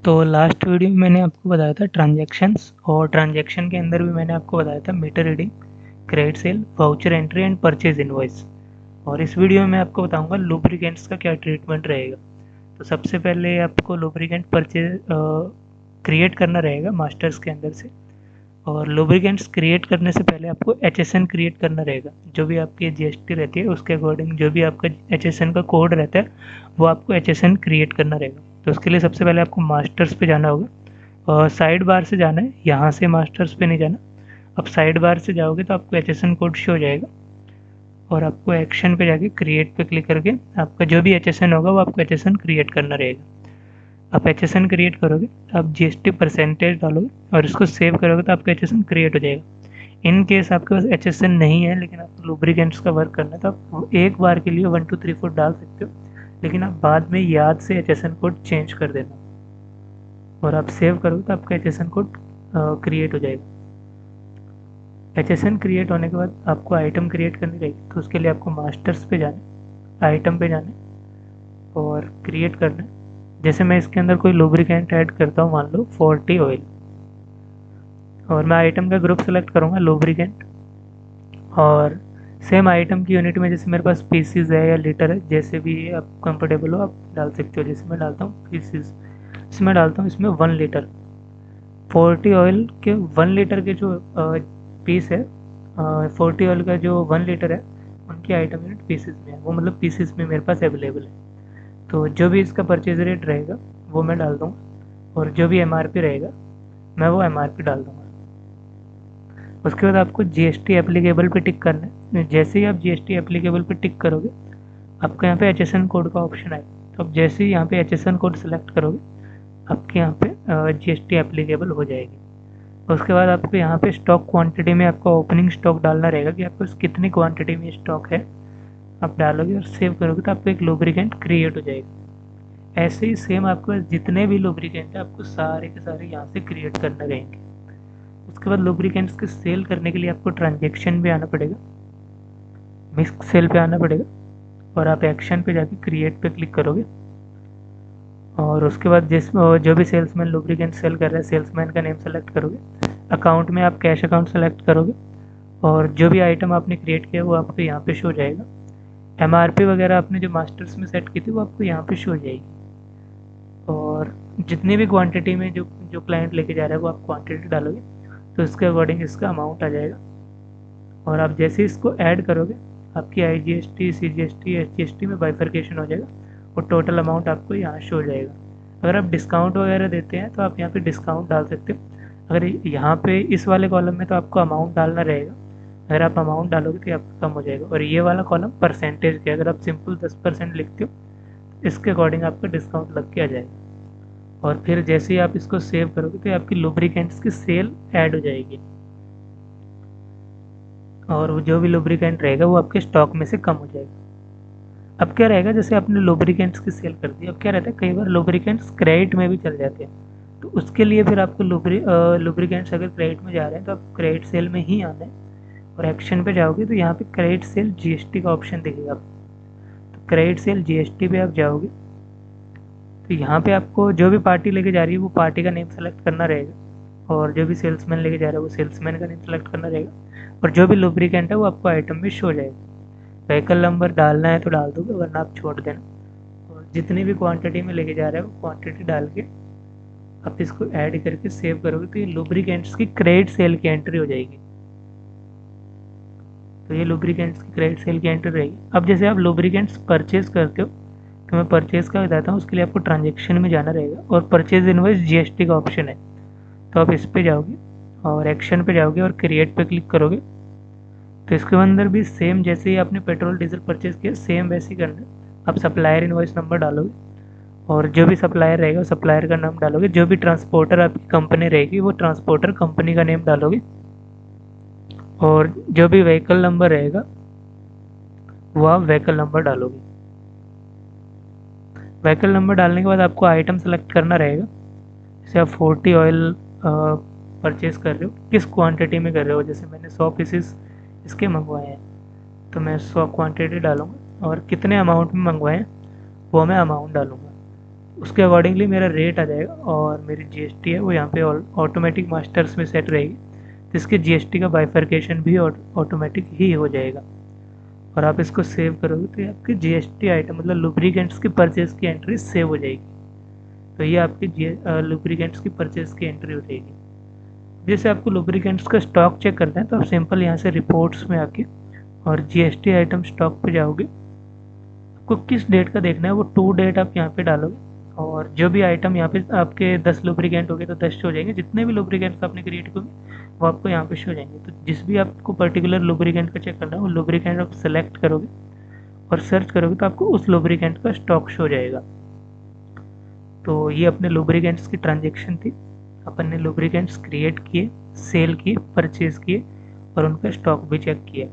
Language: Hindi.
तो लास्ट वीडियो में मैंने आपको बताया था ट्रांजैक्शंस, और ट्रांजैक्शन के अंदर भी मैंने आपको बताया था meter reading, credit sale, voucher entry and purchase invoice. और इस वीडियो में मैं आपको बताऊंगा लुब्रिकेंट्स का क्या ट्रीटमेंट रहेगा। तो सबसे पहले आपको लुब्रिकेंट परचेज क्रिएट करना रहेगा मास्टर्स के अंदर से। और लुब्रिकेंट्स क्रिएट करने से पहले आपको एचएसएन क्रिएट करना रहेगा। जो भी आपकी जीएसटी रहती है उसके अकॉर्डिंग जो भी आपका एचएसएन का कोड रहता है वो आपको एचएसएन क्रिएट करना रहेगा। तो उसके लिए सबसे पहले आपको मास्टर्स पे जाना होगा और साइड बार से जाना है, यहाँ से मास्टर्स पे नहीं जाना। अब साइड बार से जाओगे तो आपको एचएसएन कोड शो हो जाएगा और आपको एक्शन पे जाके क्रिएट पे क्लिक करके आपका जो भी एचएसएन होगा वो आपको एचएसएन क्रिएट करना रहेगा। आप एचएसएन क्रिएट करोगे तो आप जीएसटी परसेंटेज डालोगे और इसको सेव करोगे तो आपका एचएसएन क्रिएट हो जाएगा। इन केस आपके पास एचएसएन नहीं है लेकिन आपको लुब्रिकेंट्स का वर्क करना है तो आप एक बार के लिए 1 2 3 4 डाल सकते हो, लेकिन आप बाद में याद से एचएसएन कोड चेंज कर देना और आप सेव करोगे तो आपका एचएसएन कोड क्रिएट हो जाएगा। एचएसएन क्रिएट होने के बाद आपको आइटम क्रिएट करनी रहेगी, तो उसके लिए आपको मास्टर्स पे जाना, आइटम पे जाना और क्रिएट करना है। जैसे मैं इसके अंदर कोई लुब्रिकेंट ऐड करता हूँ, मान लो 40 ऑयल, और मैं आइटम का ग्रुप सेलेक्ट करूँगा लुब्रिकेंट। और सेम आइटम की यूनिट में जैसे मेरे पास पीसीज है या लीटर है, जैसे भी आप कंफर्टेबल हो आप डाल सकते हो। जैसे मैं डालता हूँ पीसीज, इसमें डालता हूँ इसमें 1 लीटर। 40 ऑयल के 1 लीटर के जो पीस है, 40 ऑयल का जो 1 लीटर है उनकी आइटम यूनिट पीसेस में है, वो मतलब पीसेस में मेरे पास अवेलेबल है। तो जो भी इसका परचेज रेट रहेगा वो मैं डाल दूँगा और जो भी एमआरपी रहेगा मैं वो एमआरपी डाल दूँगा। उसके बाद आपको जीएसटी एप्लीकेबल पे टिक करना है। जैसे ही आप जीएसटी एप्लीकेबल पे टिक करोगे आपको यहाँ पे एचएसएन कोड का ऑप्शन आएगा। तो आप जैसे ही यहाँ पे एचएसएन कोड सेलेक्ट करोगे आपके यहाँ पे जीएसटी एप्लीकेबल हो जाएगी। उसके बाद आपको यहाँ पे स्टॉक क्वांटिटी में आपका ओपनिंग स्टॉक डालना रहेगा कि आपको कितनी क्वांटिटी में स्टॉक है, आप डालोगे और सेव करोगे तो आपको एक लुब्रिकेंट क्रिएट हो जाएगा। ऐसे ही सेम आपके पास जितने भी लुब्रिकेंट है आपको सारे के सारे यहाँ से क्रिएट करने रहेंगे। उसके बाद लुब्रिकेंट्स के सेल करने के लिए आपको ट्रांजेक्शन पे आना पड़ेगा, मिक्स सेल पे आना पड़ेगा और आप एक्शन पे जाके क्रिएट पे क्लिक करोगे। और उसके बाद जो भी सेल्समैन लुब्रिकेंट सेल कर रहा है सेल्समैन का नेम सेलेक्ट करोगे। अकाउंट में आप कैश अकाउंट सेलेक्ट करोगे और जो भी आइटम आपने क्रिएट किया वो आपको यहाँ पे शो हो जाएगा। एमआरपी वगैरह आपने जो मास्टर्स में सेट की थी वो आपको यहाँ पे शो हो जाएगी। और जितनी भी क्वांटिटी में जो जो क्लाइंट लेके जा रहा है वो आप क्वांटिटी डालोगे तो इसके अकॉर्डिंग इसका अमाउंट आ जाएगा। और आप जैसे इसको ऐड करोगे आपकी आईजीएसटी, सीजीएसटी, एचजीएसटी में बाइफर्केशन हो जाएगा और टोटल अमाउंट आपको यहाँ शो हो जाएगा। अगर आप डिस्काउंट वगैरह देते हैं तो आप यहाँ पे डिस्काउंट डाल सकते हो। अगर यहाँ पे इस वाले कॉलम में तो आपको अमाउंट डालना रहेगा, अगर आप अमाउंट डालोगे तो आपका कम हो जाएगा। और ये वाला कॉलम परसेंटेज के, अगर आप सिंपल 10% लिखते हो इसके अकॉर्डिंग आपका डिस्काउंट लग के आ जाएगा। और फिर जैसे ही आप इसको सेव करोगे तो आपकी लुब्रिकेंट्स की सेल ऐड हो जाएगी और जो भी लुब्रिकेंट रहेगा वो आपके स्टॉक में से कम हो जाएगा। अब क्या रहेगा, जैसे आपने लुब्रिकेंट्स की सेल कर दी, अब क्या रहता है कई बार लुब्रिकेंट्स क्रेडिट में भी चल जाते हैं। तो उसके लिए फिर आपको लुब्रिकेंट्स अगर क्रेडिट में जा रहे हैं तो आप क्रेडिट सेल में ही आना है और एक्शन पे जाओगे तो यहाँ पे क्रेडिट सेल जीएसटी का ऑप्शन दिखेगा। तो क्रेडिट सेल जीएसटी पे आप जाओगे तो यहाँ पे आपको जो भी पार्टी लेके जा रही है वो पार्टी का नेम सेलेक्ट करना रहेगा और जो भी सेल्समैन लेके जा रहा है वो सेल्समैन का नेम सेलेक्ट करना रहेगा और जो भी लुब्रिकेंट है वो आपको आइटम में शो हो जाएगा। व्हीकल नंबर डालना है तो डाल दोगे वरना आप छोड़ देना। और जितनी भी क्वांटिटी में लेके जा रहे हो वो क्वांटिटी डाल के आप इसको ऐड करके सेव करोगे तो ये लुब्रिकेंट्स की क्रेडिट सेल की एंट्री हो जाएगी। तो ये लुब्रिकेंट्स की क्रेडिट सेल की एंट्री रहेगी। अब जैसे आप लुब्रिकेंट्स परचेज करते हो तो मैं परचेज का बताता हूँ, उसके लिए आपको ट्रांजेक्शन में जाना रहेगा और परचेज इनवॉइस जीएसटी का ऑप्शन है। तो आप इस पे जाओगे और एक्शन पे जाओगे और क्रिएट पे क्लिक करोगे तो इसके अंदर भी सेम जैसे ही आपने पेट्रोल डीजल परचेज किया सेम वैसे ही करना है। आप सप्लायर इनवॉइस नंबर डालोगे और जो भी सप्लायर रहेगा सप्लायर का नाम डालोगे। जो भी ट्रांसपोर्टर आपकी कंपनी रहेगी वो ट्रांसपोर्टर कंपनी का नेम डालोगे और जो भी व्हीकल नंबर रहेगा वो आप व्हीकल नंबर डालोगे। व्हीकल नंबर डालने के बाद आपको आइटम सेलेक्ट करना रहेगा। जैसे आप 40 ऑयल परचेज कर रहे हो, किस क्वांटिटी में कर रहे हो। जैसे मैंने 100 पीसेस इसके मंगवाए हैं तो मैं 100 क्वांटिटी डालूंगा और कितने अमाउंट में मंगवाए हैं वो मैं अमाउंट डालूंगा। उसके अकॉर्डिंगली मेरा रेट आ जाएगा और मेरी जीएसटी है वो यहाँ पे ऑटोमेटिक मास्टर्स में सेट रहेगी, तो इसके जीएसटी का बाइफर्केशन भी ऑटोमेटिक ही हो जाएगा। और आप इसको सेव करोगे तो ये आपकी जीएसटी आइटम मतलब लुब्रिकेंट्स की परचेज की एंट्री सेव हो जाएगी। तो ये आपकी लुब्रिकेंट्स की परचेज की एंट्री हो जाएगी। जैसे आपको लुब्रिकेंट्स का स्टॉक चेक करना है तो आप सिंपल यहाँ से रिपोर्ट्स में आके और जीएसटी आइटम स्टॉक पे जाओगे। आपको किस डेट का देखना है वो टू डेट आप यहाँ पे डालोगे और जो भी आइटम यहाँ पे आपके 10 लुब्रिकेंट हो गए तो 10 शो हो जाएंगे। जितने भी लुब्रिकेंट्स आपने क्रिएट किए वो आपको यहाँ पे शो हो जाएंगे। तो जिस भी आपको पर्टिकुलर लुब्रिकेंट का चेक करना है वो लुब्रिकेंट आप सेलेक्ट करोगे और सर्च करोगे तो आपको उस लुब्रिकेंट का स्टॉक शो हो जाएगा। तो ये अपने लुब्रिकेंट्स की ट्रांजेक्शन थी। अपन ने लुब्रिकेंट्स क्रिएट किए, सेल किए, परचेज किए और उनका स्टॉक भी चेक किया।